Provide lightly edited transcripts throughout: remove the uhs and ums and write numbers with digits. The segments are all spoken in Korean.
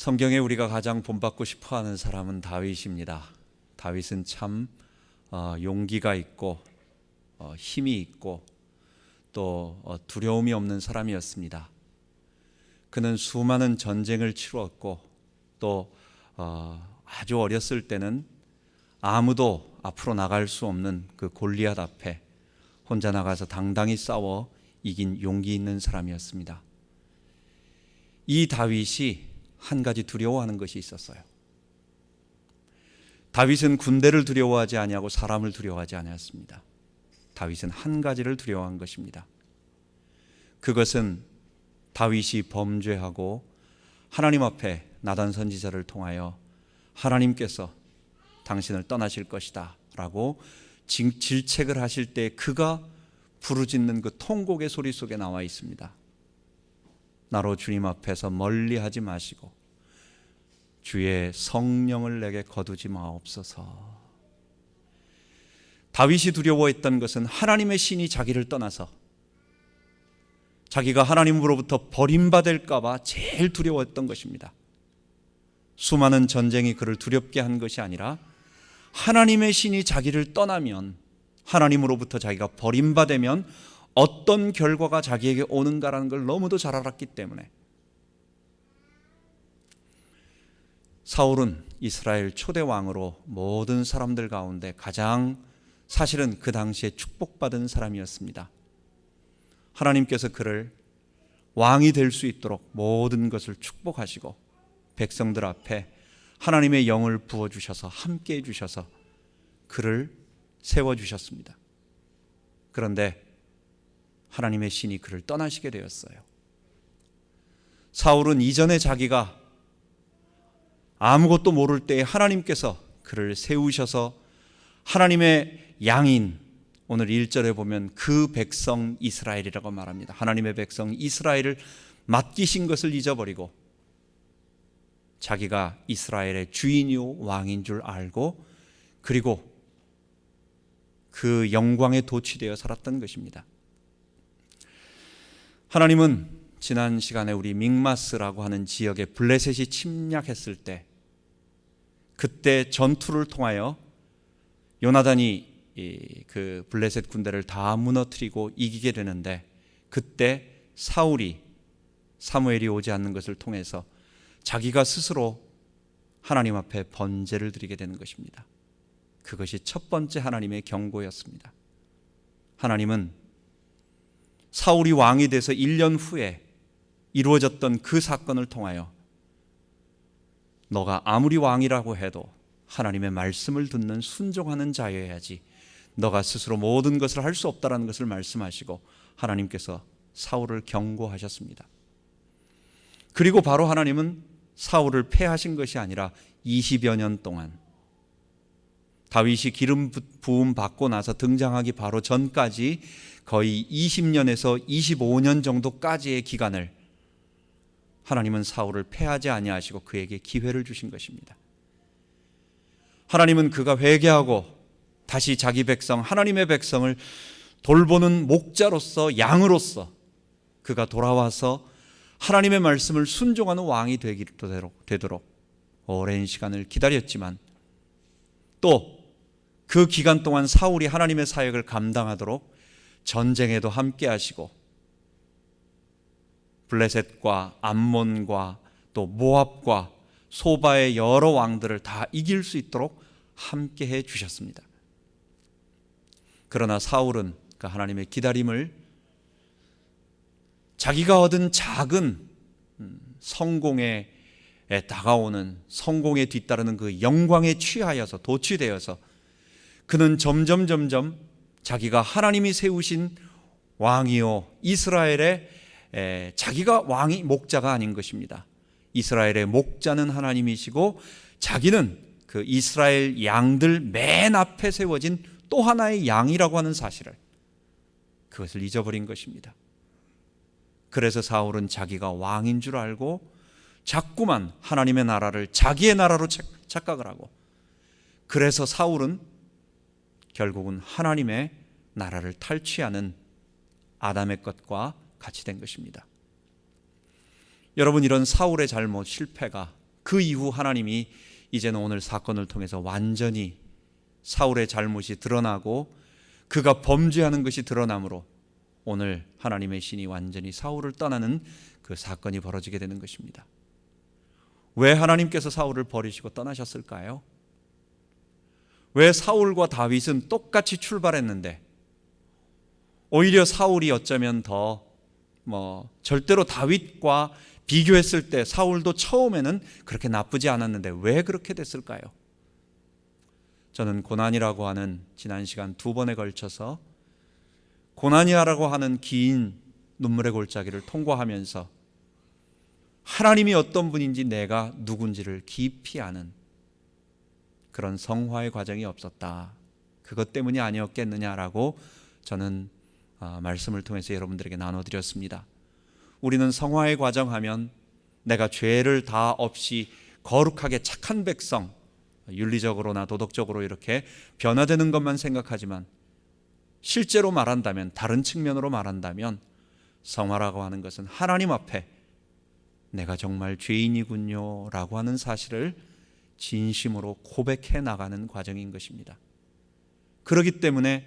성경에 우리가 가장 본받고 싶어하는 사람은 다윗입니다. 다윗은 참 용기가 있고 힘이 있고 또 두려움이 없는 사람이었습니다. 그는 수많은 전쟁을 치루었고 또 아주 어렸을 때는 아무도 앞으로 나갈 수 없는 그 골리앗 앞에 혼자 나가서 당당히 싸워 이긴 용기 있는 사람이었습니다. 이 다윗이 한 가지 두려워하는 것이 있었어요. 다윗은 군대를 두려워하지 아니하고 사람을 두려워하지 아니했습니다. 다윗은 한 가지를 두려워한 것입니다. 그것은 다윗이 범죄하고 하나님 앞에 나단 선지자를 통하여 하나님께서 당신을 떠나실 것이다 라고 질책을 하실 때 그가 부르짖는 그 통곡의 소리 속에 나와 있습니다. 나로 주님 앞에서 멀리하지 마시고 주의 성령을 내게 거두지 마옵소서. 다윗이 두려워했던 것은 하나님의 신이 자기를 떠나서 자기가 하나님으로부터 버림받을까 봐 제일 두려워했던 것입니다. 수많은 전쟁이 그를 두렵게 한 것이 아니라 하나님의 신이 자기를 떠나면, 하나님으로부터 자기가 버림받으면 어떤 결과가 자기에게 오는가라는 걸 너무도 잘 알았기 때문에. 사울은 이스라엘 초대 왕으로 모든 사람들 가운데 가장 사실은 그 당시에 축복받은 사람이었습니다. 하나님께서 그를 왕이 될 수 있도록 모든 것을 축복하시고 백성들 앞에 하나님의 영을 부어주셔서 함께 해주셔서 그를 세워주셨습니다. 그런데 하나님의 신이 그를 떠나시게 되었어요. 사울은 이전에 자기가 아무것도 모를 때에 하나님께서 그를 세우셔서 하나님의 양인, 오늘 1절에 보면 그 백성 이스라엘이라고 말합니다. 하나님의 백성 이스라엘을 맡기신 것을 잊어버리고 자기가 이스라엘의 주인이요 왕인 줄 알고 그리고 그 영광에 도취되어 살았던 것입니다. 하나님은 지난 시간에 우리 믹마스라고 하는 지역에 블레셋이 침략했을 때 그때 전투를 통하여 요나단이 그 블레셋 군대를 다 무너뜨리고 이기게 되는데 그때 사울이 사무엘이 오지 않는 것을 통해서 자기가 스스로 하나님 앞에 번제를 드리게 되는 것입니다. 그것이 첫 번째 하나님의 경고였습니다. 하나님은 사울이 왕이 돼서 1년 후에 이루어졌던 그 사건을 통하여 너가 아무리 왕이라고 해도 하나님의 말씀을 듣는 순종하는 자여야지 너가 스스로 모든 것을 할 수 없다는 것을 말씀하시고 하나님께서 사울을 경고하셨습니다. 그리고 바로 하나님은 사울을 패하신 것이 아니라 20여 년 동안 다윗이 기름 부음 받고 나서 등장하기 바로 전까지 거의 20년에서 25년 정도까지의 기간을 하나님은 사울을 패하지 아니하시고 그에게 기회를 주신 것입니다. 하나님은 그가 회개하고 다시 자기 백성, 하나님의 백성을 돌보는 목자로서, 양으로서 그가 돌아와서 하나님의 말씀을 순종하는 왕이 되도록 오랜 시간을 기다렸지만 또 그 기간 동안 사울이 하나님의 사역을 감당하도록 전쟁에도 함께 하시고 블레셋과 암몬과 또 모압과 소바의 여러 왕들을 다 이길 수 있도록 함께 해 주셨습니다. 그러나 사울은 그 하나님의 기다림을 자기가 얻은 작은 성공에 다가오는 성공에 뒤따르는 그 영광에 취하여서 도취되어서 그는 점점 자기가 하나님이 세우신 왕이요 이스라엘의 자기가 왕이 목자가 아닌 것입니다. 이스라엘의 목자는 하나님이시고 자기는 그 이스라엘 양들 맨 앞에 세워진 또 하나의 양이라고 하는 사실을 그것을 잊어버린 것입니다. 그래서 사울은 자기가 왕인 줄 알고 자꾸만 하나님의 나라를 자기의 나라로 착각을 하고 그래서 사울은 결국은 하나님의 나라를 탈취하는 아담의 것과 같이 된 것입니다. 여러분, 이런 사울의 잘못, 실패가 그 이후 하나님이 이제는 오늘 사건을 통해서 완전히 사울의 잘못이 드러나고 그가 범죄하는 것이 드러나므로 오늘 하나님의 신이 완전히 사울을 떠나는 그 사건이 벌어지게 되는 것입니다. 왜 하나님께서 사울을 버리시고 떠나셨을까요? 왜 사울과 다윗은 똑같이 출발했는데 오히려 사울이 어쩌면 더 절대로 다윗과 비교했을 때 사울도 처음에는 그렇게 나쁘지 않았는데 왜 그렇게 됐을까요? 저는 고난이라고 하는 지난 시간 2번에 걸쳐서 고난이라고 하는 긴 눈물의 골짜기를 통과하면서 하나님이 어떤 분인지 내가 누군지를 깊이 아는 그런 성화의 과정이 없었다. 그것 때문이 아니었겠느냐라고 저는 말씀을 통해서 여러분들에게 나눠드렸습니다. 우리는 성화의 과정하면 내가 죄를 다 없이 거룩하게 착한 백성, 윤리적으로나 도덕적으로 이렇게 변화되는 것만 생각하지만 실제로 말한다면, 다른 측면으로 말한다면 성화라고 하는 것은 하나님 앞에 내가 정말 죄인이군요 라고 하는 사실을 진심으로 고백해 나가는 과정인 것입니다. 그렇기 때문에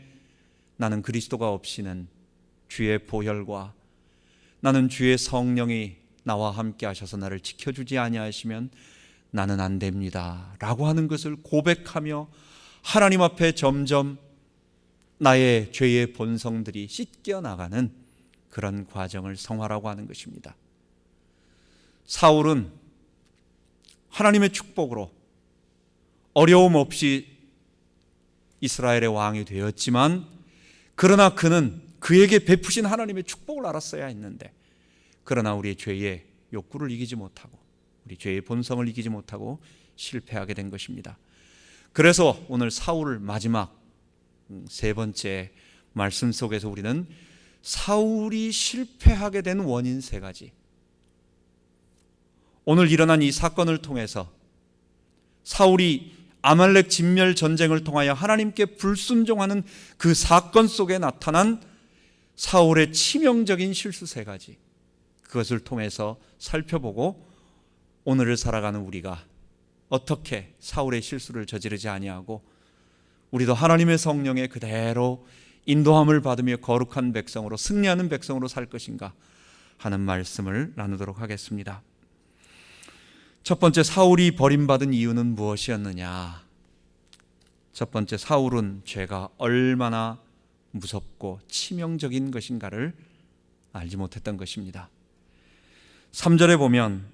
나는 그리스도가 없이는 주의 보혈과 나는 주의 성령이 나와 함께 하셔서 나를 지켜주지 아니하시면 나는 안 됩니다 라고 하는 것을 고백하며 하나님 앞에 점점 나의 죄의 본성들이 씻겨 나가는 그런 과정을 성화라고 하는 것입니다. 사울은 하나님의 축복으로 어려움 없이 이스라엘의 왕이 되었지만 그러나 그는 그에게 베푸신 하나님의 축복을 알았어야 했는데 그러나 우리의 죄의 욕구를 이기지 못하고 우리 죄의 본성을 이기지 못하고 실패하게 된 것입니다. 그래서 오늘 사울 마지막 3번째 말씀 속에서 우리는 사울이 실패하게 된 원인 3가지, 오늘 일어난 이 사건을 통해서 사울이 아말렉 진멸 전쟁을 통하여 하나님께 불순종하는 그 사건 속에 나타난 사울의 치명적인 실수 3가지, 그것을 통해서 살펴보고 오늘을 살아가는 우리가 어떻게 사울의 실수를 저지르지 아니하고 우리도 하나님의 성령에 그대로 인도함을 받으며 거룩한 백성으로 승리하는 백성으로 살 것인가 하는 말씀을 나누도록 하겠습니다. 첫 번째, 사울이 버림받은 이유는 무엇이었느냐? 첫 번째, 사울은 죄가 얼마나 무섭고 치명적인 것인가를 알지 못했던 것입니다. 3절에 보면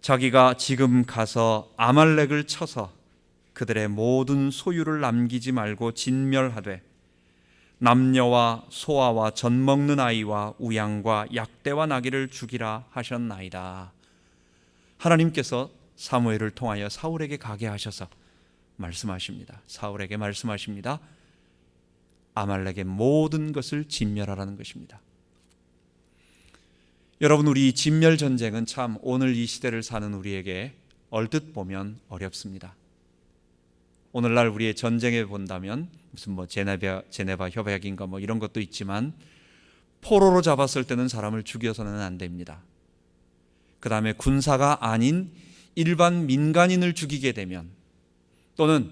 자기가 지금 가서 아말렉을 쳐서 그들의 모든 소유를 남기지 말고 진멸하되 남녀와 소아와 젖 먹는 아이와 우양과 약대와 나귀를 죽이라 하셨나이다. 하나님께서 사무엘을 통하여 사울에게 가게 하셔서 말씀하십니다. 사울에게 말씀하십니다. 아말렉의 모든 것을 진멸하라는 것입니다. 여러분, 우리 진멸 전쟁은 참 오늘 이 시대를 사는 우리에게 얼뜻 보면 어렵습니다. 오늘날 우리의 전쟁에 본다면 무슨 제네바 협약인가 이런 것도 있지만 포로로 잡았을 때는 사람을 죽여서는 안 됩니다. 그 다음에 군사가 아닌 일반 민간인을 죽이게 되면 또는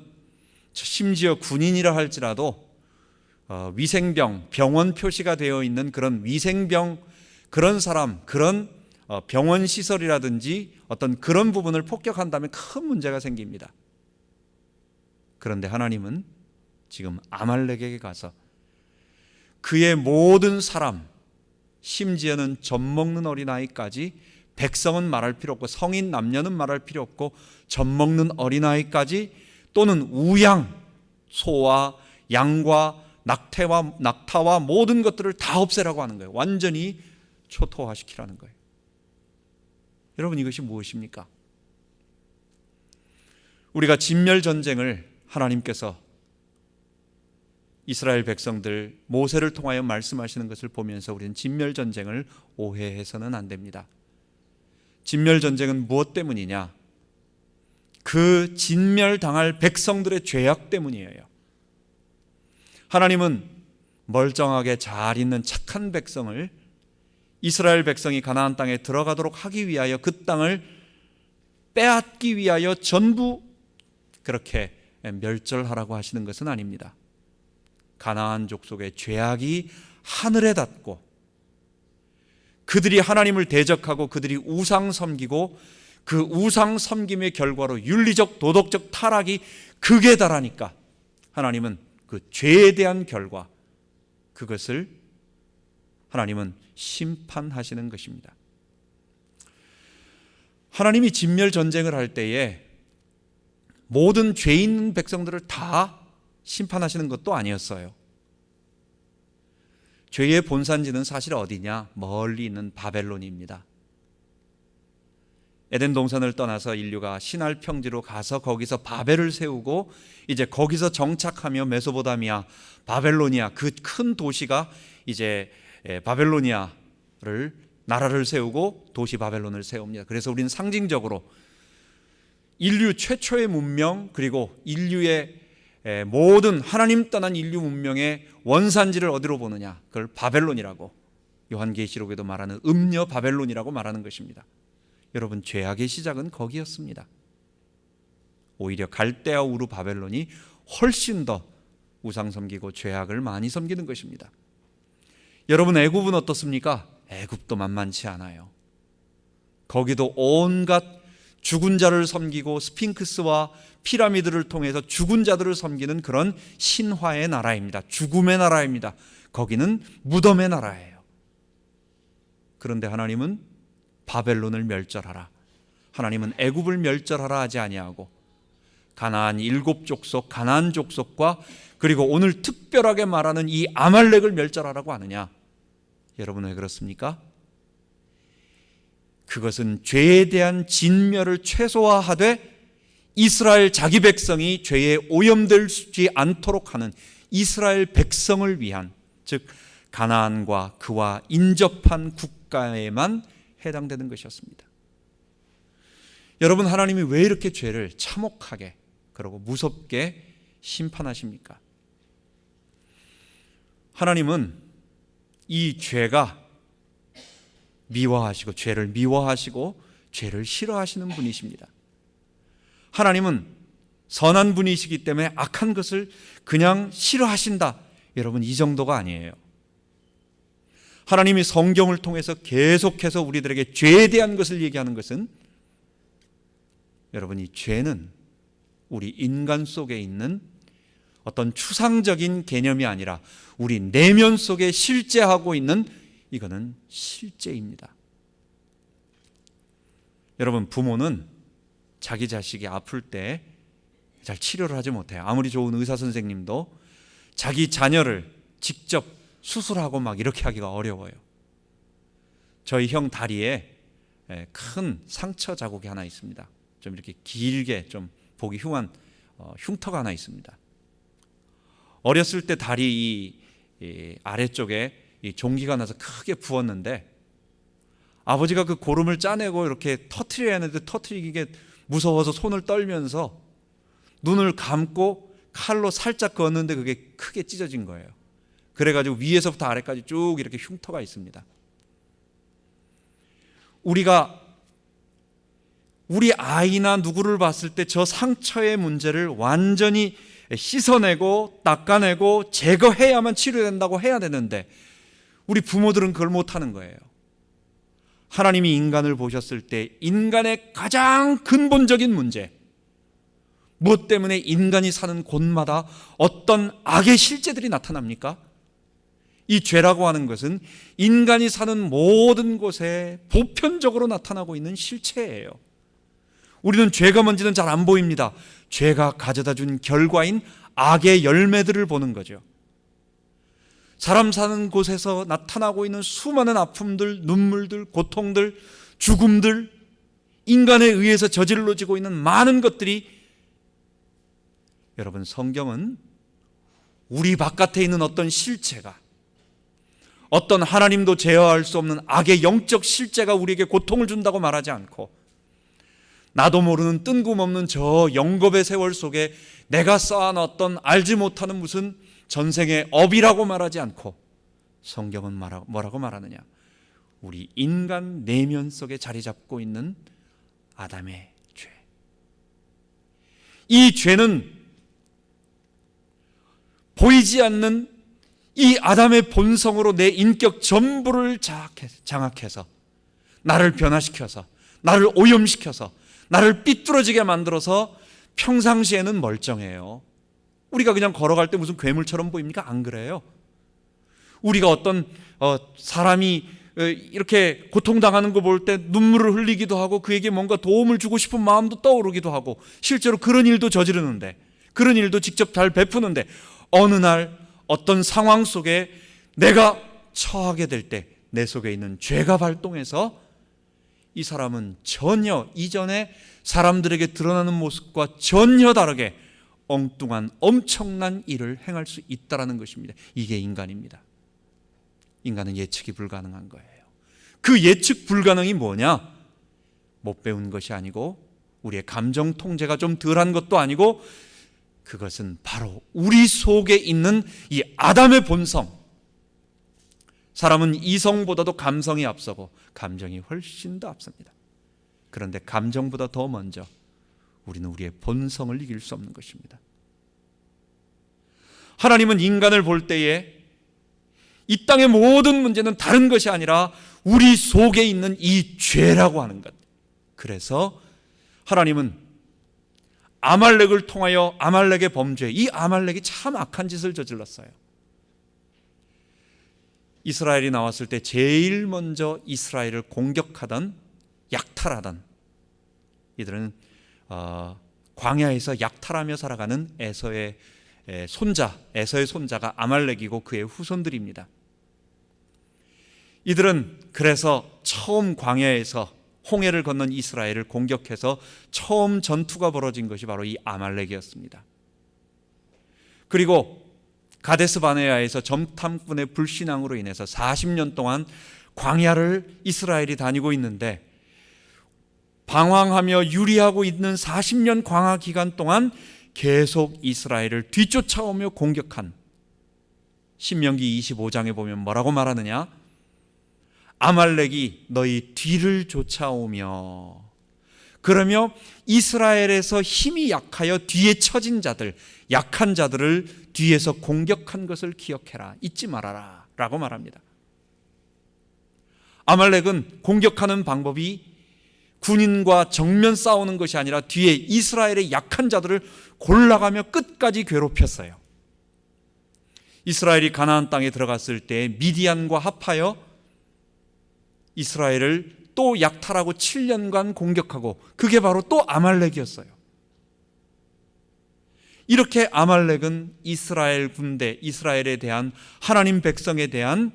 심지어 군인이라 할지라도 위생병, 병원 표시가 되어 있는 그런 위생병, 그런 사람, 그런 병원 시설이라든지 어떤 그런 부분을 폭격한다면 큰 문제가 생깁니다. 그런데 하나님은 지금 아말렉에게 가서 그의 모든 사람, 심지어는 젖 먹는 어린아이까지, 백성은 말할 필요 없고 성인 남녀는 말할 필요 없고 젖 먹는 어린아이까지 또는 우양, 소와 양과 낙타와 모든 것들을 다 없애라고 하는 거예요. 완전히 초토화시키라는 거예요. 여러분, 이것이 무엇입니까? 우리가 진멸 전쟁을 하나님께서 이스라엘 백성들 모세를 통하여 말씀하시는 것을 보면서 우리는 진멸 전쟁을 오해해서는 안 됩니다. 진멸 전쟁은 무엇 때문이냐? 그 진멸당할 백성들의 죄악 때문이에요. 하나님은 멀쩡하게 잘 있는 착한 백성을, 이스라엘 백성이 가나안 땅에 들어가도록 하기 위하여 그 땅을 빼앗기 위하여 전부 그렇게 멸절하라고 하시는 것은 아닙니다. 가나안 족속의 죄악이 하늘에 닿고 그들이 하나님을 대적하고 그들이 우상 섬기고 그 우상 섬김의 결과로 윤리적 도덕적 타락이 극에 달하니까 하나님은 그 죄에 대한 결과, 그것을 하나님은 심판하시는 것입니다. 하나님이 진멸 전쟁을 할 때에 모든 죄 있는 백성들을 다 심판하시는 것도 아니었어요. 죄의 본산지는 사실 어디냐? 멀리 있는 바벨론입니다. 에덴 동산을 떠나서 인류가 시날 평지로 가서 거기서 바벨을 세우고 이제 거기서 정착하며 메소포타미아, 바벨로니아, 그 큰 도시가 이제 바벨로니아를 나라를 세우고 도시 바벨론을 세웁니다. 그래서 우리는 상징적으로 인류 최초의 문명, 그리고 인류의 모든 하나님 떠난 인류 문명의 원산지를 어디로 보느냐? 그걸 바벨론이라고, 요한계시록에도 말하는 음녀 바벨론이라고 말하는 것입니다. 여러분, 죄악의 시작은 거기였습니다. 오히려 갈대아 우르 바벨론이 훨씬 더 우상 섬기고 죄악을 많이 섬기는 것입니다. 여러분, 애굽은 어떻습니까? 애굽도 만만치 않아요. 거기도 온갖 죽은 자를 섬기고 스핑크스와 피라미드를 통해서 죽은 자들을 섬기는 그런 신화의 나라입니다. 죽음의 나라입니다. 거기는 무덤의 나라예요. 그런데 하나님은 바벨론을 멸절하라, 하나님은 애굽을 멸절하라 하지 아니하고 가나안 7족속, 가나안 족속과 그리고 오늘 특별하게 말하는 이 아말렉을 멸절하라고 하느냐? 여러분, 왜 그렇습니까? 그것은 죄에 대한 진멸을 최소화하되 이스라엘 자기 백성이 죄에 오염되지 않도록 하는 이스라엘 백성을 위한, 즉 가나안과 그와 인접한 국가에만 해당되는 것이었습니다. 여러분, 하나님이 왜 이렇게 죄를 참혹하게 그리고 무섭게 심판하십니까? 하나님은 이 죄가 미워하시고 죄를 미워하시고 죄를 싫어하시는 분이십니다. 하나님은 선한 분이시기 때문에 악한 것을 그냥 싫어하신다, 여러분, 이 정도가 아니에요. 하나님이 성경을 통해서 계속해서 우리들에게 죄에 대한 것을 얘기하는 것은, 여러분, 이 죄는 우리 인간 속에 있는 어떤 추상적인 개념이 아니라 우리 내면 속에 실제하고 있는, 이거는 실제입니다. 여러분, 부모는 자기 자식이 아플 때 잘 치료를 하지 못해요. 아무리 좋은 의사 선생님도 자기 자녀를 직접 수술하고 막 이렇게 하기가 어려워요. 저희 형 다리에 큰 상처 자국이 하나 있습니다. 좀 이렇게 길게 좀 보기 흉한 흉터가 하나 있습니다. 어렸을 때 다리 이 아래쪽에 이 종기가 나서 크게 부었는데 아버지가 그 고름을 짜내고 이렇게 터트려야 하는데 터트리기가 무서워서 손을 떨면서 눈을 감고 칼로 살짝 그었는데 그게 크게 찢어진 거예요. 그래가지고 위에서부터 아래까지 쭉 이렇게 흉터가 있습니다. 우리가 우리 아이나 누구를 봤을 때 저 상처의 문제를 완전히 씻어내고 닦아내고 제거해야만 치료된다고 해야 되는데 우리 부모들은 그걸 못하는 거예요. 하나님이 인간을 보셨을 때 인간의 가장 근본적인 문제, 무엇 때문에 인간이 사는 곳마다 어떤 악의 실제들이 나타납니까? 이 죄라고 하는 것은 인간이 사는 모든 곳에 보편적으로 나타나고 있는 실체예요. 우리는 죄가 뭔지는 잘 안 보입니다. 죄가 가져다 준 결과인 악의 열매들을 보는 거죠. 사람 사는 곳에서 나타나고 있는 수많은 아픔들, 눈물들, 고통들, 죽음들, 인간에 의해서 저질러지고 있는 많은 것들이, 여러분, 성경은 우리 바깥에 있는 어떤 실체가, 어떤 하나님도 제어할 수 없는 악의 영적 실제가 우리에게 고통을 준다고 말하지 않고, 나도 모르는 뜬금없는 저 영겁의 세월 속에 내가 쌓아놨던 알지 못하는 무슨 전생의 업이라고 말하지 않고, 성경은 뭐라고 말하느냐? 우리 인간 내면 속에 자리 잡고 있는 아담의 죄, 이 죄는 보이지 않는 이 아담의 본성으로 내 인격 전부를 장악해서 나를 변화시켜서 나를 오염시켜서 나를 삐뚤어지게 만들어서 평상시에는 멀쩡해요. 우리가 그냥 걸어갈 때 무슨 괴물처럼 보입니까? 안 그래요. 우리가 어떤 사람이 이렇게 고통당하는 거 볼 때 눈물을 흘리기도 하고 그에게 뭔가 도움을 주고 싶은 마음도 떠오르기도 하고 실제로 그런 일도 저지르는데, 그런 일도 직접 잘 베푸는데, 어느 날 어떤 상황 속에 내가 처하게 될 때 내 속에 있는 죄가 발동해서 이 사람은 전혀 이전에 사람들에게 드러나는 모습과 전혀 다르게 엉뚱한 엄청난 일을 행할 수 있다는 것입니다. 이게 인간입니다. 인간은 예측이 불가능한 거예요. 그 예측 불가능이 뭐냐? 못 배운 것이 아니고 우리의 감정 통제가 좀 덜한 것도 아니고 그것은 바로 우리 속에 있는 이 아담의 본성. 사람은 이성보다도 감성이 앞서고 감정이 훨씬 더 앞섭니다. 그런데 감정보다 더 먼저 우리는 우리의 본성을 이길 수 없는 것입니다. 하나님은 인간을 볼 때에 이 땅의 모든 문제는 다른 것이 아니라 우리 속에 있는 이 죄라고 하는 것. 그래서 하나님은 아말렉을 통하여 아말렉의 범죄, 이 아말렉이 참 악한 짓을 저질렀어요. 이스라엘이 나왔을 때 제일 먼저 이스라엘을 공격하던, 약탈하던 이들은 광야에서 약탈하며 살아가는 에서의 손자가 아말렉이고 그의 후손들입니다. 이들은 그래서 처음 광야에서 홍해를 건넌 이스라엘을 공격해서 처음 전투가 벌어진 것이 바로 이 아말렉이었습니다. 그리고 가데스 바네아에서 점탐꾼의 불신앙으로 인해서 40년 동안 광야를 이스라엘이 다니고 있는데, 방황하며 유리하고 있는 40년 광야 기간 동안 계속 이스라엘을 뒤쫓아오며 공격한, 신명기 25장에 보면 뭐라고 말하느냐? 아말렉이 너희 뒤를 쫓아오며, 그러며 이스라엘에서 힘이 약하여 뒤에 처진 자들, 약한 자들을 뒤에서 공격한 것을 기억해라, 잊지 말아라 라고 말합니다. 아말렉은 공격하는 방법이 군인과 정면 싸우는 것이 아니라 뒤에 이스라엘의 약한 자들을 골라가며 끝까지 괴롭혔어요. 이스라엘이 가나안 땅에 들어갔을 때 미디안과 합하여 이스라엘을 또 약탈하고 7년간 공격하고, 그게 바로 또 아말렉이었어요. 이렇게 아말렉은 이스라엘 군대, 이스라엘에 대한, 하나님 백성에 대한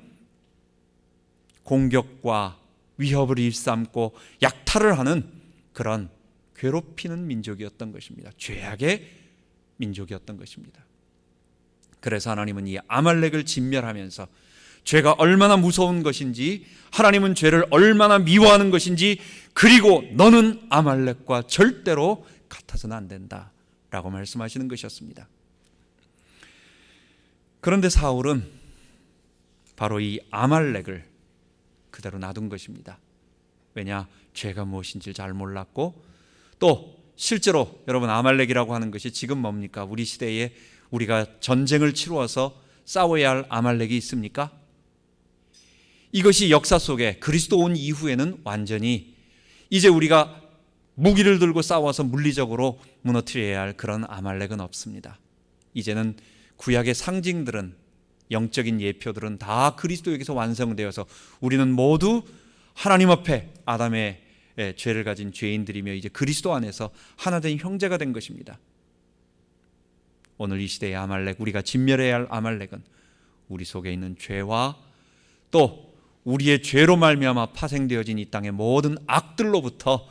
공격과 위협을 일삼고 약탈을 하는 그런 괴롭히는 민족이었던 것입니다. 죄악의 민족이었던 것입니다. 그래서 하나님은 이 아말렉을 진멸하면서 죄가 얼마나 무서운 것인지, 하나님은 죄를 얼마나 미워하는 것인지, 그리고 너는 아말렉과 절대로 같아서는 안 된다 라고 말씀하시는 것이었습니다. 그런데 사울은 바로 이 아말렉을 그대로 놔둔 것입니다. 왜냐? 죄가 무엇인지 잘 몰랐고, 또 실제로 여러분, 아말렉이라고 하는 것이 지금 뭡니까? 우리 시대에 우리가 전쟁을 치루어서 싸워야 할 아말렉이 있습니까? 이것이 역사 속에 그리스도 온 이후에는 완전히 이제 우리가 무기를 들고 싸워서 물리적으로 무너뜨려야 할 그런 아말렉은 없습니다. 이제는 구약의 상징들은, 영적인 예표들은 다 그리스도에게서 완성되어서 우리는 모두 하나님 앞에 아담의 죄를 가진 죄인들이며 이제 그리스도 안에서 하나된 형제가 된 것입니다. 오늘 이 시대의 아말렉, 우리가 진멸해야 할 아말렉은 우리 속에 있는 죄와 또 우리의 죄로 말미암아 파생되어진 이 땅의 모든 악들로부터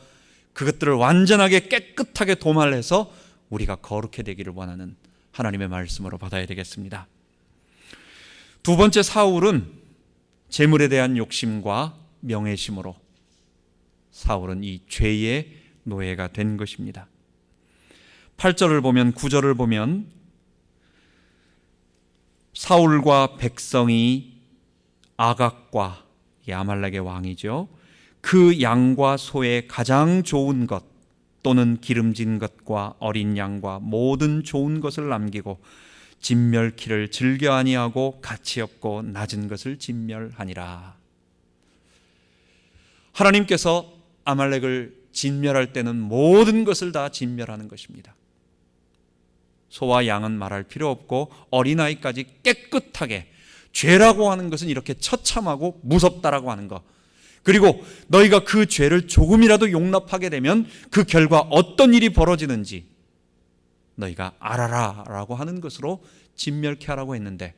그것들을 완전하게 깨끗하게 도말해서 우리가 거룩해 되기를 원하는 하나님의 말씀으로 받아야 되겠습니다. 두 번째, 사울은 재물에 대한 욕심과 명예심으로 사울은 이 죄의 노예가 된 것입니다. 8절을 보면, 9절을 보면 사울과 백성이 아각과, 이 아말렉의 왕이죠, 그 양과 소의 가장 좋은 것, 또는 기름진 것과 어린 양과 모든 좋은 것을 남기고 진멸키를 즐겨 아니하고 가치 없고 낮은 것을 진멸하니라. 하나님께서 아말렉을 진멸할 때는 모든 것을 다 진멸하는 것입니다. 소와 양은 말할 필요 없고 어린아이까지 깨끗하게, 죄라고 하는 것은 이렇게 처참하고 무섭다라고 하는 것, 그리고 너희가 그 죄를 조금이라도 용납하게 되면 그 결과 어떤 일이 벌어지는지 너희가 알아라 라고 하는 것으로 진멸케 하라고 했는데,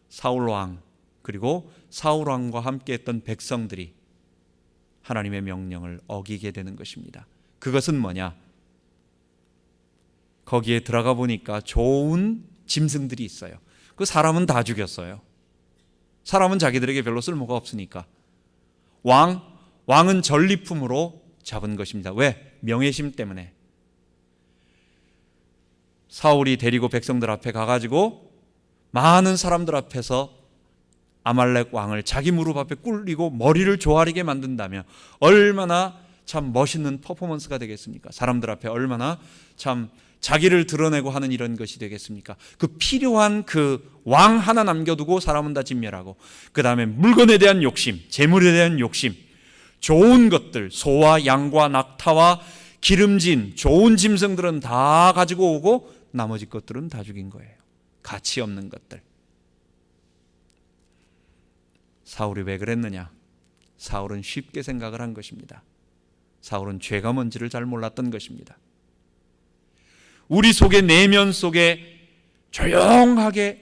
사울왕 그리고 사울왕과 함께 했던 백성들이 하나님의 명령을 어기게 되는 것입니다. 그것은 뭐냐? 거기에 들어가 보니까 좋은 짐승들이 있어요. 그 사람은 다 죽였어요. 사람은 자기들에게 별로 쓸모가 없으니까. 왕은 전리품으로 잡은 것입니다. 왜? 명예심 때문에. 사울이 데리고 백성들 앞에 가가지고 많은 사람들 앞에서 아말렉 왕을 자기 무릎 앞에 꿇리고 머리를 조아리게 만든다면 얼마나 참 멋있는 퍼포먼스가 되겠습니까? 사람들 앞에 얼마나 참 자기를 드러내고 하는 이런 것이 되겠습니까? 그 필요한 그 왕 하나 남겨두고 사람은 다 진멸하고, 그 다음에 물건에 대한 욕심, 재물에 대한 욕심, 좋은 것들, 소와 양과 낙타와 기름진 좋은 짐승들은 다 가지고 오고 나머지 것들은 다 죽인 거예요. 가치 없는 것들. 사울이 왜 그랬느냐? 사울은 쉽게 생각을 한 것입니다. 사울은 죄가 뭔지를 잘 몰랐던 것입니다. 우리 속에, 내면 속에 조용하게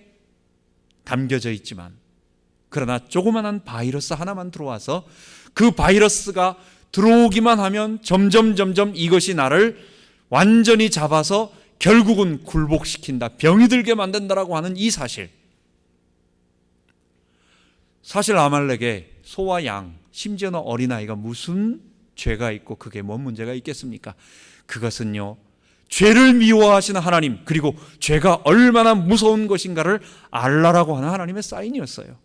담겨져 있지만, 그러나 조그만한 바이러스 하나만 들어와서 그 바이러스가 들어오기만 하면 점점 이것이 나를 완전히 잡아서 결국은 굴복시킨다, 병이 들게 만든다라고 하는 이 사실. 사실 아말렉에 소와 양, 심지어는 어린아이가 무슨 죄가 있고 그게 뭔 문제가 있겠습니까? 그것은요, 죄를 미워하시는 하나님, 그리고 죄가 얼마나 무서운 것인가를 알라라고 하는 하나님의 사인이었어요.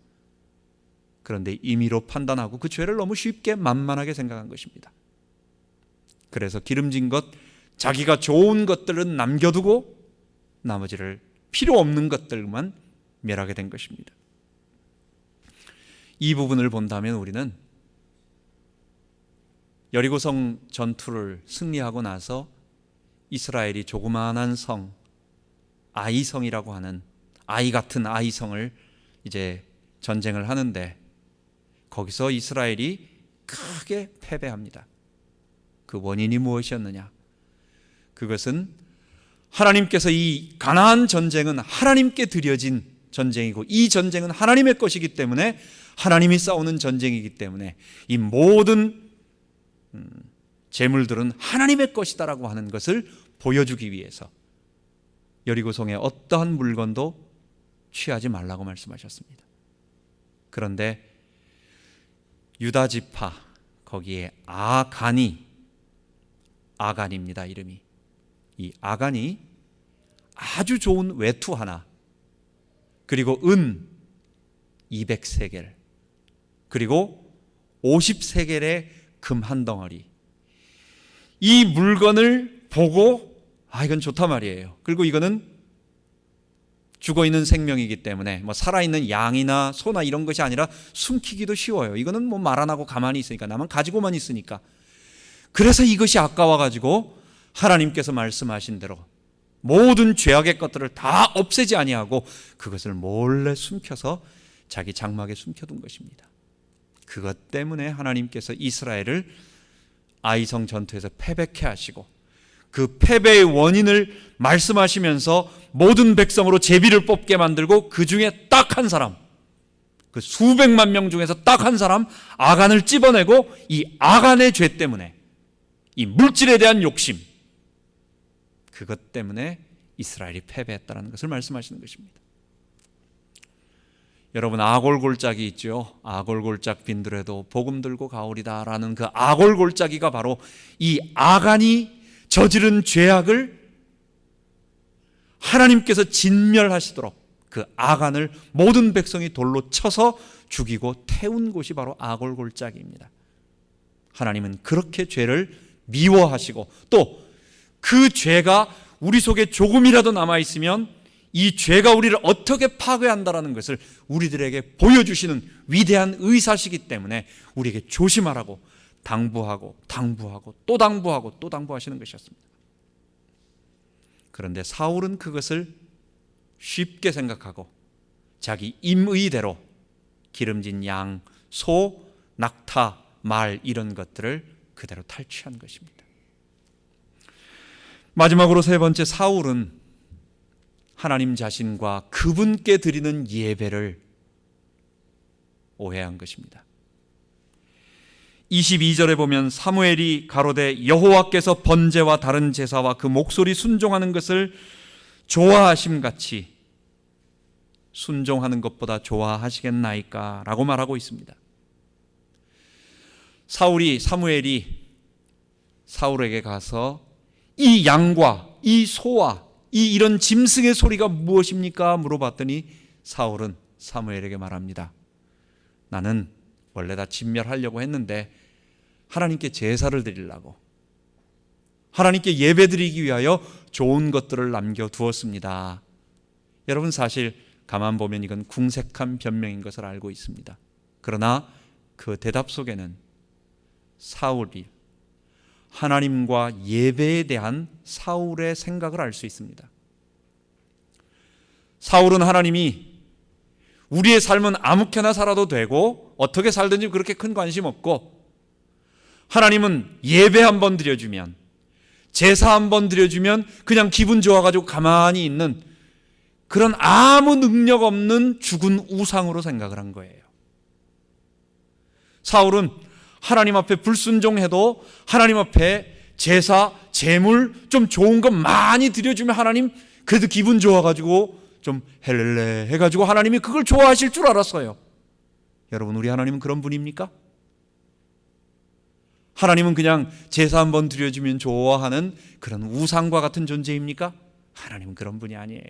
그런데 임의로 판단하고 그 죄를 너무 쉽게 만만하게 생각한 것입니다. 그래서 기름진 것, 자기가 좋은 것들은 남겨두고 나머지를 필요 없는 것들만 멸하게 된 것입니다. 이 부분을 본다면 우리는 여리고성 전투를 승리하고 나서 이스라엘이 조그마한 성, 아이성이라고 하는 아이 같은 아이성을 이제 전쟁을 하는데, 거기서 이스라엘이 크게 패배합니다. 그 원인이 무엇이었느냐? 그것은 하나님께서, 이 가나안 전쟁은 하나님께 드려진 전쟁이고 이 전쟁은 하나님의 것이기 때문에, 하나님이 싸우는 전쟁이기 때문에 이 모든 재물들은 하나님의 것이다라고 하는 것을 보여주기 위해서 여리고성의 어떠한 물건도 취하지 말라고 말씀하셨습니다. 그런데 유다 지파, 거기에 아간입니다, 이름이. 이 아간이 아주 좋은 외투 하나, 그리고 은 200세겔, 그리고 50세겔의 금 한 덩어리, 이 물건을 보고 이건 좋단 말이에요. 그리고 이거는 죽어있는 생명이기 때문에 뭐 살아있는 양이나 소나 이런 것이 아니라 숨기기도 쉬워요. 이거는 뭐 말 안 하고 가만히 있으니까, 나만 가지고만 있으니까. 그래서 이것이 아까워가지고 하나님께서 말씀하신 대로 모든 죄악의 것들을 다 없애지 아니하고 그것을 몰래 숨겨서 자기 장막에 숨겨둔 것입니다. 그것 때문에 하나님께서 이스라엘을 아이성 전투에서 패배케 하시고, 그 패배의 원인을 말씀하시면서 모든 백성으로 제비를 뽑게 만들고 그 중에 딱 한 사람, 그 수백만 명 중에서 딱 한 사람 아간을 찝어내고, 이 아간의 죄 때문에, 이 물질에 대한 욕심, 그것 때문에 이스라엘이 패배했다는 것을 말씀하시는 것입니다. 여러분, 아골골짜기 있죠. 아골골짝 빈들에도 복음 들고 가오리다라는 그 아골골짜기가 바로 이 아간이 저지른 죄악을 하나님께서 진멸하시도록 그 아간을 모든 백성이 돌로 쳐서 죽이고 태운 곳이 바로 아골골짜기입니다. 하나님은 그렇게 죄를 미워하시고 또 그 죄가 우리 속에 조금이라도 남아있으면 이 죄가 우리를 어떻게 파괴한다라는 것을 우리들에게 보여주시는 위대한 의사시기 때문에 우리에게 조심하라고 당부하고 또 당부하고 또 당부하시는 것이었습니다. 그런데 사울은 그것을 쉽게 생각하고 자기 임의대로 기름진 양, 소, 낙타, 말 이런 것들을 그대로 탈취한 것입니다. 마지막으로 세 번째, 사울은 하나님 자신과 그분께 드리는 예배를 오해한 것입니다. 22절에 보면 사무엘이 가로되 여호와께서 번제와 다른 제사와 그 목소리 순종하는 것을 좋아하심같이 순종하는 것보다 좋아하시겠나이까 라고 말하고 있습니다. 사무엘이 사울에게 가서 이 양과 이 소와 이런 짐승의 소리가 무엇입니까? 물어봤더니 사울은 사무엘에게 말합니다. 나는 원래 다 진멸하려고 했는데 하나님께 제사를 드리려고, 하나님께 예배 드리기 위하여 좋은 것들을 남겨두었습니다. 여러분, 사실 가만 보면 이건 궁색한 변명인 것을 알고 있습니다. 그러나 그 대답 속에는 사울이 하나님과 예배에 대한 사울의 생각을 알 수 있습니다. 사울은 하나님이 우리의 삶은 아무렇게나 살아도 되고 어떻게 살든지 그렇게 큰 관심 없고, 하나님은 예배 한번 드려주면, 제사 한번 드려주면 그냥 기분 좋아가지고 가만히 있는 그런 아무 능력 없는 죽은 우상으로 생각을 한 거예요. 사울은 하나님 앞에 불순종해도 하나님 앞에 제사, 제물 좀 좋은 것 많이 드려주면 하나님 그래도 기분 좋아가지고 좀 헬렐레 해가지고 하나님이 그걸 좋아하실 줄 알았어요. 여러분, 우리 하나님은 그런 분입니까? 하나님은 그냥 제사 한번 드려주면 좋아하는 그런 우상과 같은 존재입니까? 하나님은 그런 분이 아니에요.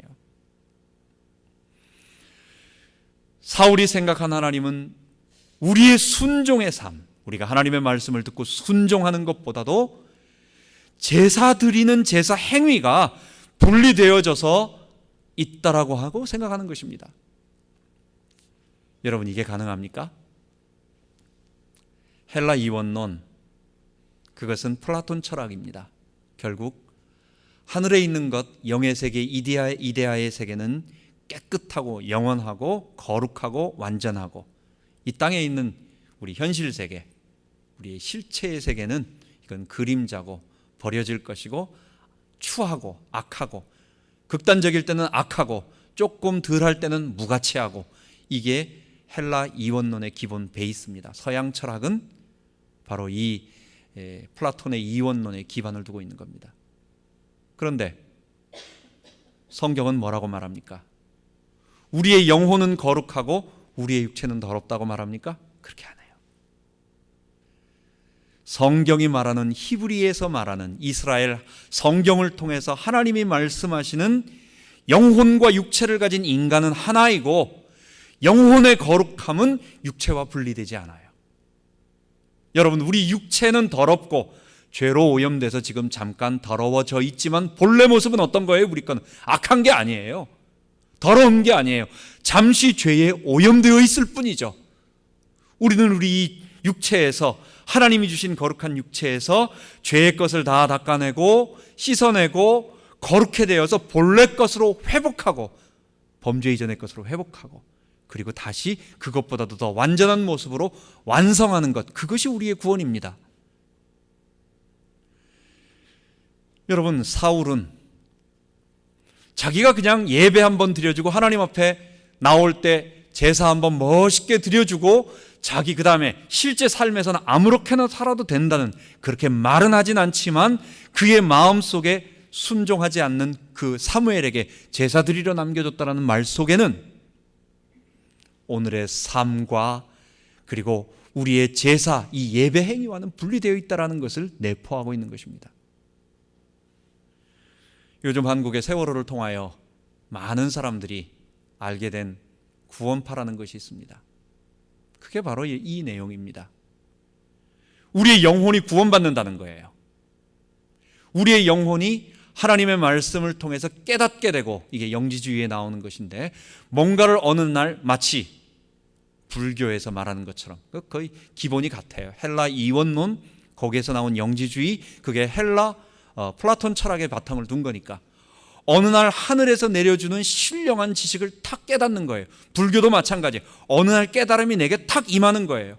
사울이 생각한 하나님은 우리의 순종의 삶, 우리가 하나님의 말씀을 듣고 순종하는 것보다도 제사 드리는 제사 행위가 분리되어져서 있다라고 하고 생각하는 것입니다. 여러분, 이게 가능합니까? 헬라 이원론, 그것은 플라톤 철학입니다. 결국 하늘에 있는 것, 영의 세계, 이데아의 세계는 깨끗하고 영원하고 거룩하고 완전하고, 이 땅에 있는 우리 현실 세계, 우리의 실체의 세계는 이건 그림자고 버려질 것이고 추하고 악하고, 극단적일 때는 악하고 조금 덜할 때는 무가치하고, 이게 헬라 이원론의 기본 베이스입니다. 서양 철학은 바로 이 플라톤의 이원론에 기반을 두고 있는 겁니다. 그런데 성경은 뭐라고 말합니까? 우리의 영혼은 거룩하고 우리의 육체는 더럽다고 말합니까? 그렇게 안 해요. 성경이 말하는, 히브리에서 말하는, 이스라엘 성경을 통해서 하나님이 말씀하시는 영혼과 육체를 가진 인간은 하나이고, 영혼의 거룩함은 육체와 분리되지 않아요. 여러분, 우리 육체는 더럽고 죄로 오염돼서 지금 잠깐 더러워져 있지만 본래 모습은 어떤 거예요? 우리 거는 악한 게 아니에요. 더러운 게 아니에요. 잠시 죄에 오염되어 있을 뿐이죠. 우리는 우리 육체에서, 하나님이 주신 거룩한 육체에서 죄의 것을 다 닦아내고 씻어내고 거룩해 되어서 본래 것으로 회복하고, 범죄 이전의 것으로 회복하고, 그리고 다시 그것보다도 더 완전한 모습으로 완성하는 것, 그것이 우리의 구원입니다. 여러분, 사울은 자기가 그냥 예배 한번 드려주고 하나님 앞에 나올 때 제사 한번 멋있게 드려주고 자기 그 다음에 실제 삶에서는 아무렇게나 살아도 된다는, 그렇게 말은 하진 않지만 그의 마음속에 순종하지 않는 그 사무엘에게 제사 드리러 남겨줬다는 말 속에는 오늘의 삶과 그리고 우리의 제사, 이 예배 행위와는 분리되어 있다는 것을 내포하고 있는 것입니다. 요즘 한국의 세월호를 통하여 많은 사람들이 알게 된 구원파라는 것이 있습니다. 그게 바로 이 내용입니다. 우리의 영혼이 구원받는다는 거예요. 우리의 영혼이 하나님의 말씀을 통해서 깨닫게 되고, 이게 영지주의에 나오는 것인데, 뭔가를 어느 날 마치 불교에서 말하는 것처럼 거의 기본이 같아요. 헬라 이원론, 거기에서 나온 영지주의, 그게 헬라 플라톤 철학의 바탕을 둔 거니까 어느 날 하늘에서 내려주는 신령한 지식을 탁 깨닫는 거예요. 불교도 마찬가지예요. 어느 날 깨달음이 내게 탁 임하는 거예요.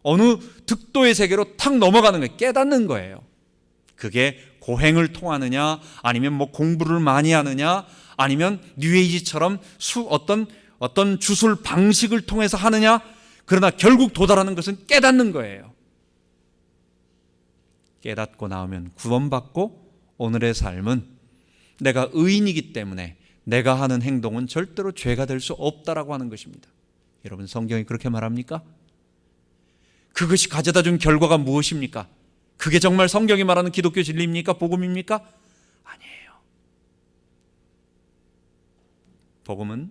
어느 득도의 세계로 탁 넘어가는 거예요. 깨닫는 거예요. 그게 고행을 통하느냐, 아니면 뭐 공부를 많이 하느냐, 아니면 뉴에이지처럼 어떤 주술 방식을 통해서 하느냐, 그러나 결국 도달하는 것은 깨닫는 거예요. 깨닫고 나오면 구원받고, 오늘의 삶은 내가 의인이기 때문에 내가 하는 행동은 절대로 죄가 될 수 없다라고 하는 것입니다. 여러분, 성경이 그렇게 말합니까? 그것이 가져다 준 결과가 무엇입니까? 그게 정말 성경이 말하는 기독교 진리입니까? 복음입니까? 아니에요. 복음은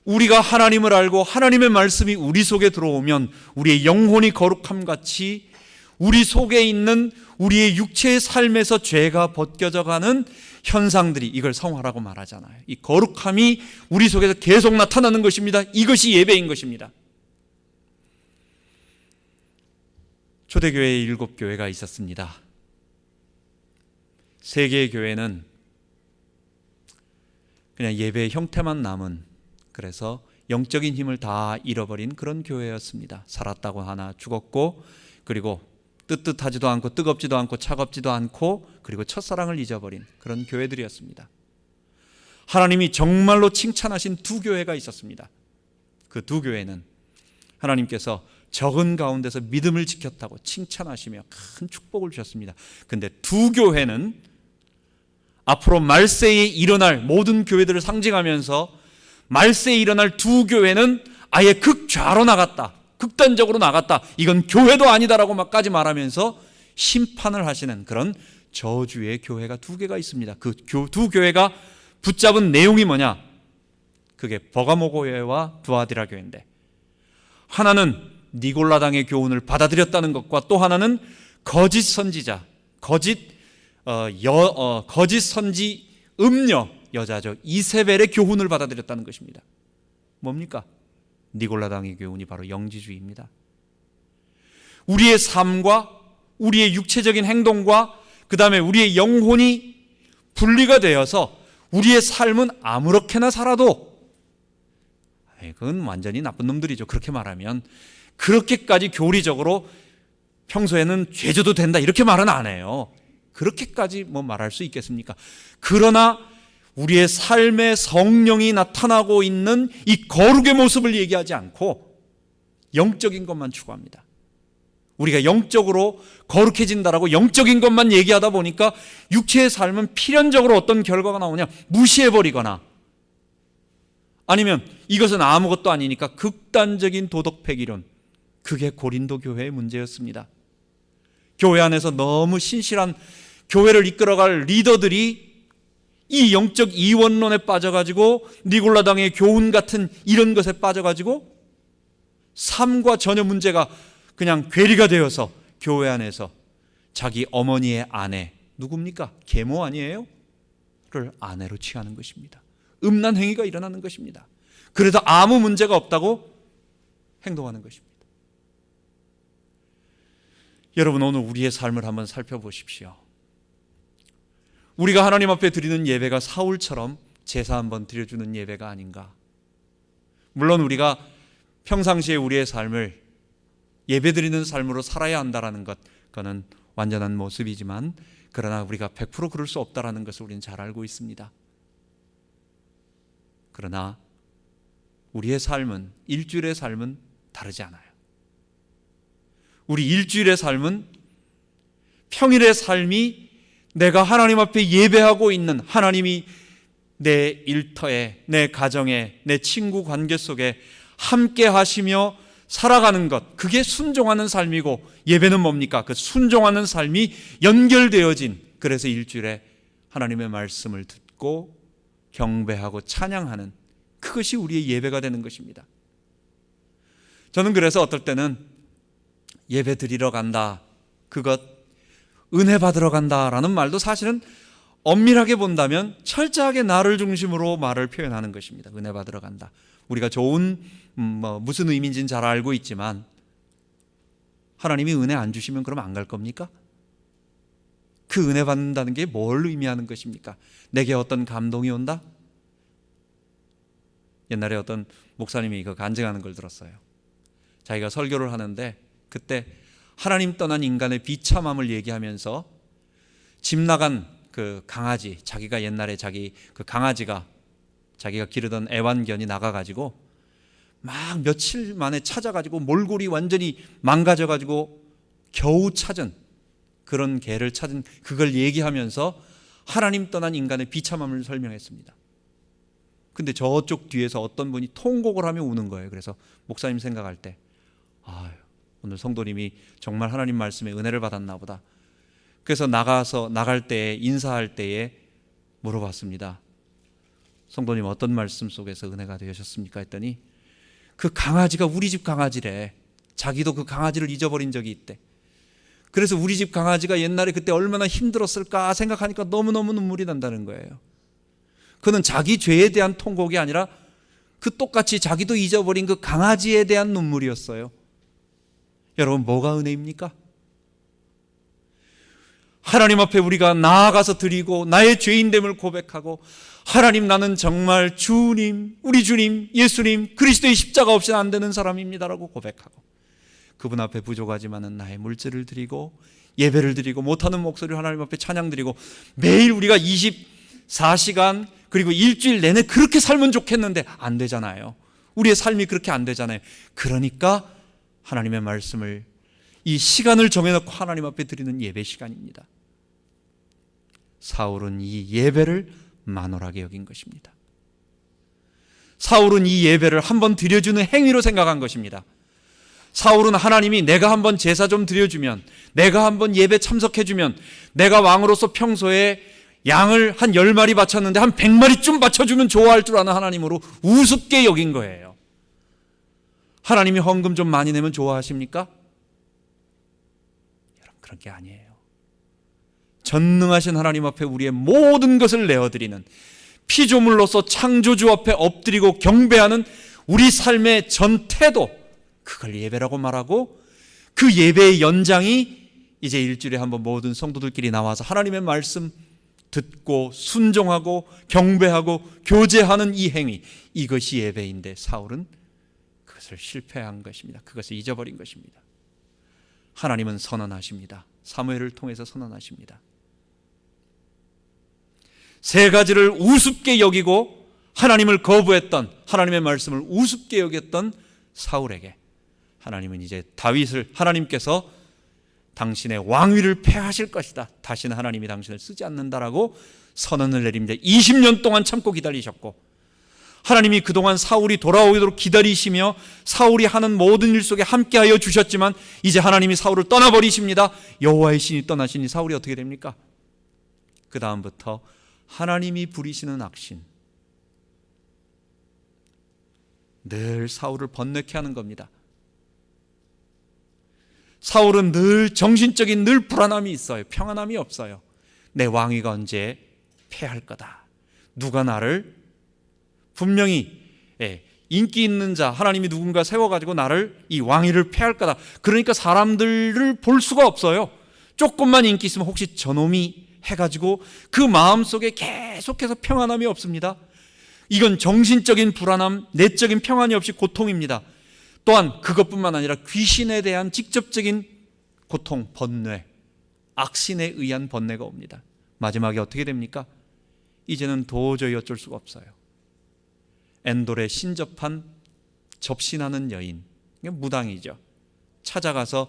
우리가 하나님을 알고 하나님의 말씀이 우리 속에 들어오면 우리의 영혼이 거룩함 같이 우리 속에 있는 우리의 육체의 삶에서 죄가 벗겨져 가는 현상들이, 이걸 성화라고 말하잖아요. 이 거룩함이 우리 속에서 계속 나타나는 것입니다. 이것이 예배인 것입니다. 초대교회에 7교회가 있었습니다. 3개의 교회는 그냥 예배의 형태만 남은, 그래서 영적인 힘을 다 잃어버린 그런 교회였습니다. 살았다고 하나 죽었고, 그리고 뜨뜻하지도 않고 뜨겁지도 않고 차갑지도 않고, 그리고 첫사랑을 잊어버린 그런 교회들이었습니다. 하나님이 정말로 칭찬하신 2교회가 있었습니다. 그 2교회는 하나님께서 적은 가운데서 믿음을 지켰다고 칭찬하시며 큰 축복을 주셨습니다. 근데 2교회는 앞으로 말세에 일어날 모든 교회들을 상징하면서 말세에 일어날 2교회는 아예 극좌로 나갔다, 극단적으로 나갔다, 이건 교회도 아니다라고 막까지 말하면서 심판을 하시는 그런 저주의 교회가 2개가 있습니다. 그 2교회가 붙잡은 내용이 뭐냐? 그게 버가모 교회와 두아디라 교회인데, 하나는 니골라당의 교훈을 받아들였다는 것과, 또 하나는 거짓 선지자, 거짓 선지 음녀 여자죠, 이세벨의 교훈을 받아들였다는 것입니다. 뭡니까? 니골라당의 교훈이 바로 영지주의입니다. 우리의 삶과 우리의 육체적인 행동과 그 다음에 우리의 영혼이 분리가 되어서 우리의 삶은 아무렇게나 살아도, 그건 완전히 나쁜 놈들이죠. 그렇게 말하면 그렇게까지 교리적으로 평소에는 죄져도 된다 이렇게 말은 안 해요. 그렇게까지 뭐 말할 수 있겠습니까? 그러나 우리의 삶에 성령이 나타나고 있는 이 거룩의 모습을 얘기하지 않고 영적인 것만 추구합니다. 우리가 영적으로 거룩해진다라고 영적인 것만 얘기하다 보니까 육체의 삶은 필연적으로 어떤 결과가 나오냐, 무시해버리거나, 아니면 이것은 아무것도 아니니까 극단적인 도덕 폐기론, 그게 고린도 교회의 문제였습니다. 교회 안에서 너무 신실한 교회를 이끌어갈 리더들이 이 영적 이원론에 빠져가지고 니골라당의 교훈 같은 이런 것에 빠져가지고 삶과 전혀 문제가 그냥 괴리가 되어서 교회 안에서 자기 어머니의 아내, 누굽니까? 계모 아니에요? 를 아내로 취하는 것입니다. 음란 행위가 일어나는 것입니다. 그래도 아무 문제가 없다고 행동하는 것입니다. 여러분, 오늘 우리의 삶을 한번 살펴보십시오. 우리가 하나님 앞에 드리는 예배가 사울처럼 제사 한번 드려주는 예배가 아닌가. 물론 우리가 평상시에 우리의 삶을 예배드리는 삶으로 살아야 한다는 것, 그거는 완전한 모습이지만, 그러나 우리가 100% 그럴 수 없다는 것을 우리는 잘 알고 있습니다. 그러나 우리의 삶은, 일주일의 삶은 다르지 않아요. 우리 일주일의 삶은, 평일의 삶이 내가 하나님 앞에 예배하고 있는 하나님이 내 일터에, 내 가정에, 내 친구 관계 속에 함께 하시며 살아가는 것, 그게 순종하는 삶이고, 예배는 뭡니까? 그 순종하는 삶이 연결되어진, 그래서 일주일에 하나님의 말씀을 듣고 경배하고 찬양하는, 그것이 우리의 예배가 되는 것입니다. 저는 그래서 어떨 때는 예배 드리러 간다, 그것 은혜 받으러 간다라는 말도 사실은 엄밀하게 본다면 철저하게 나를 중심으로 말을 표현하는 것입니다. 은혜 받으러 간다. 우리가 좋은 무슨 의미인지는 잘 알고 있지만 하나님이 은혜 안 주시면 그럼 안 갈 겁니까? 그 은혜 받는다는 게 뭘 의미하는 것입니까? 내게 어떤 감동이 온다? 옛날에 어떤 목사님이 그 간증하는 걸 들었어요. 자기가 설교를 하는데 그때 하나님 떠난 인간의 비참함을 얘기하면서 집 나간 그 강아지, 자기가 옛날에 자기 그 강아지가 자기가 기르던 애완견이 나가가지고 막 며칠 만에 찾아가지고 몰골이 완전히 망가져가지고 겨우 찾은 그런 개를 찾은 그걸 얘기하면서 하나님 떠난 인간의 비참함을 설명했습니다. 근데 저쪽 뒤에서 어떤 분이 통곡을 하며 우는 거예요. 그래서 목사님 생각할 때 오늘 성도님이 정말 하나님 말씀에 은혜를 받았나 보다. 그래서 나갈 때에 인사할 때에 물어봤습니다. 성도님 어떤 말씀 속에서 은혜가 되셨습니까? 했더니 그 강아지가 우리 집 강아지래. 자기도 그 강아지를 잊어버린 적이 있대. 그래서 우리 집 강아지가 옛날에 그때 얼마나 힘들었을까 생각하니까 너무너무 눈물이 난다는 거예요. 그는 자기 죄에 대한 통곡이 아니라 그 똑같이 자기도 잊어버린 그 강아지에 대한 눈물이었어요. 여러분, 뭐가 은혜입니까? 하나님 앞에 우리가 나아가서 드리고 나의 죄인됨을 고백하고 하나님, 나는 정말 주님, 우리 주님, 예수님, 그리스도의 십자가 없이는 안 되는 사람입니다라고 고백하고 그분 앞에 부족하지만은 나의 물질을 드리고 예배를 드리고 못하는 목소리로 하나님 앞에 찬양 드리고 매일 우리가 24시간 그리고 일주일 내내 그렇게 살면 좋겠는데 안 되잖아요. 우리의 삶이 그렇게 안 되잖아요. 그러니까 하나님의 말씀을 이 시간을 정해놓고 하나님 앞에 드리는 예배 시간입니다. 사울은 이 예배를 만홀하게 여긴 것입니다. 사울은 이 예배를 한번 드려주는 행위로 생각한 것입니다. 사울은 하나님이 내가 한번 제사 좀 드려주면, 내가 한번 예배 참석해주면, 내가 왕으로서 평소에 양을 한 10마리 바쳤는데 한 100마리쯤 바쳐주면 좋아할 줄 아는 하나님으로 우습게 여긴 거예요. 하나님이 헌금 좀 많이 내면 좋아하십니까? 여러분, 그런 게 아니에요. 전능하신 하나님 앞에 우리의 모든 것을 내어드리는, 피조물로서 창조주 앞에 엎드리고 경배하는 우리 삶의 전 태도, 그걸 예배라고 말하고, 그 예배의 연장이 이제 일주일에 한번 모든 성도들끼리 나와서 하나님의 말씀 듣고 순종하고 경배하고 교제하는 이 행위, 이것이 예배인데 사울은 그것을 실패한 것입니다. 그것을 잊어버린 것입니다. 하나님은 선언하십니다. 사무엘을 통해서 선언하십니다. 세 가지를 우습게 여기고 하나님을 거부했던, 하나님의 말씀을 우습게 여겼던 사울에게 하나님은 이제 다윗을, 하나님께서 당신의 왕위를 폐하실 것이다, 다시는 하나님이 당신을 쓰지 않는다라고 선언을 내립니다. 20년 동안 참고 기다리셨고, 하나님이 그동안 사울이 돌아오도록 기다리시며 사울이 하는 모든 일 속에 함께하여 주셨지만 이제 하나님이 사울을 떠나버리십니다. 여호와의 신이 떠나시니 사울이 어떻게 됩니까? 그 다음부터 하나님이 부리시는 악신, 늘 사울을 번뇌케 하는 겁니다. 사울은 늘 정신적인 늘 불안함이 있어요. 평안함이 없어요. 내 왕위가 언제 패할 거다. 누가 나를 분명히 인기 있는 자, 하나님이 누군가 세워가지고 나를 이 왕위를 패할 거다. 그러니까 사람들을 볼 수가 없어요. 조금만 인기 있으면 혹시 저놈이 해가지고 그 마음속에 계속해서 평안함이 없습니다. 이건 정신적인 불안함, 내적인 평안이 없이 고통입니다. 또한 그것뿐만 아니라 귀신에 대한 직접적인 고통, 번뇌, 악신에 의한 번뇌가 옵니다. 마지막에 어떻게 됩니까? 이제는 도저히 어쩔 수가 없어요. 엔돌에 신접한 접신하는 여인, 무당이죠. 찾아가서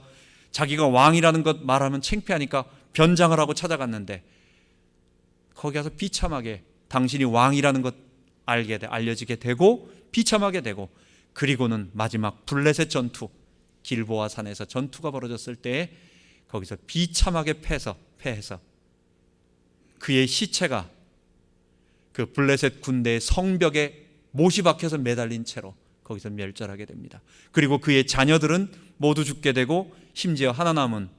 자기가 왕이라는 것 말하면 창피하니까 변장을 하고 찾아갔는데 거기 가서 비참하게 당신이 왕이라는 것 알려지게 되고 비참하게 되고, 그리고는 마지막 블레셋 전투, 길보아 산에서 전투가 벌어졌을 때에 거기서 비참하게 패해서 그의 시체가 그 블레셋 군대의 성벽에 못이 박혀서 매달린 채로 거기서 멸절하게 됩니다. 그리고 그의 자녀들은 모두 죽게 되고 심지어 하나 남은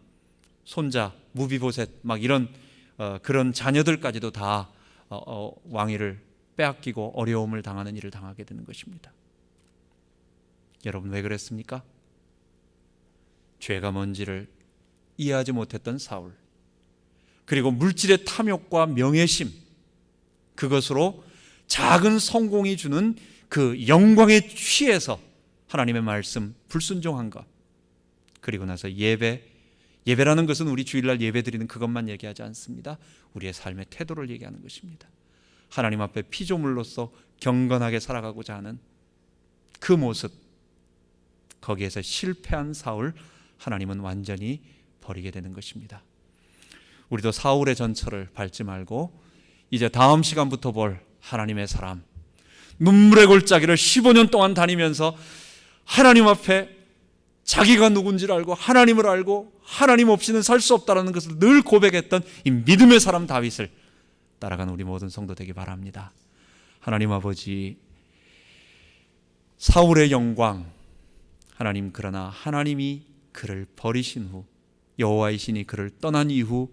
손자 무비보셋 막 이런 그런 자녀들까지도 다 왕위를 빼앗기고 어려움을 당하는 일을 당하게 되는 것입니다. 여러분 왜 그랬습니까? 죄가 뭔지를 이해하지 못했던 사울, 그리고 물질의 탐욕과 명예심, 그것으로 작은 성공이 주는 그 영광에 취해서 하나님의 말씀 불순종한 것, 그리고 나서 예배라는 것은 우리 주일날 예배 드리는 그것만 얘기하지 않습니다. 우리의 삶의 태도를 얘기하는 것입니다. 하나님 앞에 피조물로서 경건하게 살아가고자 하는 그 모습, 거기에서 실패한 사울, 하나님은 완전히 버리게 되는 것입니다. 우리도 사울의 전철을 밟지 말고 이제 다음 시간부터 볼 하나님의 사람, 눈물의 골짜기를 15년 동안 다니면서 하나님 앞에 자기가 누군지를 알고 하나님을 알고 하나님 없이는 살 수 없다는 것을 늘 고백했던 이 믿음의 사람 다윗을 따라가는 우리 모든 성도 되기 바랍니다. 하나님 아버지, 사울의 영광, 하나님, 그러나 하나님이 그를 버리신 후, 여호와의 신이 그를 떠난 이후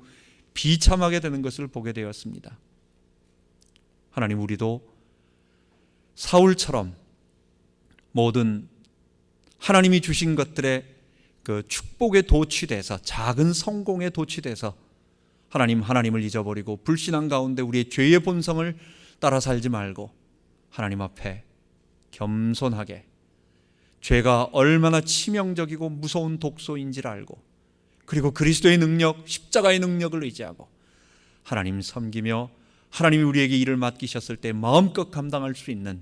비참하게 되는 것을 보게 되었습니다. 하나님, 우리도 사울처럼 모든 하나님이 주신 것들의 그 축복에 도취돼서, 작은 성공에 도취돼서 하나님을 잊어버리고 불신앙 가운데 우리의 죄의 본성을 따라 살지 말고 하나님 앞에 겸손하게, 죄가 얼마나 치명적이고 무서운 독소인지를 알고, 그리고 그리스도의 능력, 십자가의 능력을 의지하고 하나님 섬기며 하나님이 우리에게 일을 맡기셨을 때 마음껏 감당할 수 있는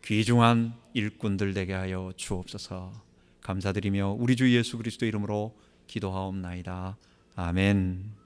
귀중한 일꾼들 되게 하여 주옵소서. 감사드리며 우리 주 예수 그리스도 이름으로 기도하옵나이다. 아멘.